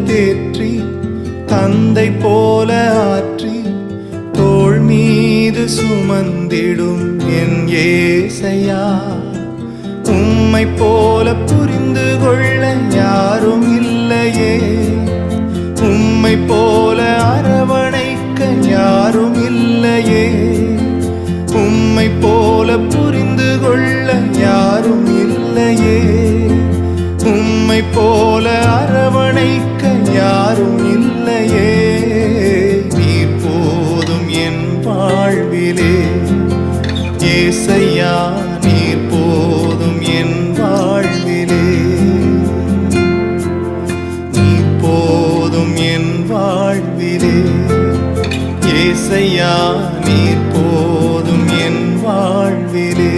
தேற்றி தந்தை போல ஆற்றி தோள் மீது சுமந்திடும் என் ஏசையா. உம்மை போல புரிந்து கொள்ள யாரும் இல்லையே, உம்மை போல அரவணைக்க யாரும் இல்லையே, உம்மை போல புரிந்து கொள்ள யாரும் இல்லையே, உம்மை போல அரவணைக்க யாரும் இல்லையே. நீர் போதும் என் வாழ்விலே ஏசையா, நீர் போதும் என் வாழ்விலே, நீர் போதும் என் வாழ்விலே ஏசையா, நீர் போதும் என் வாழ்விலே.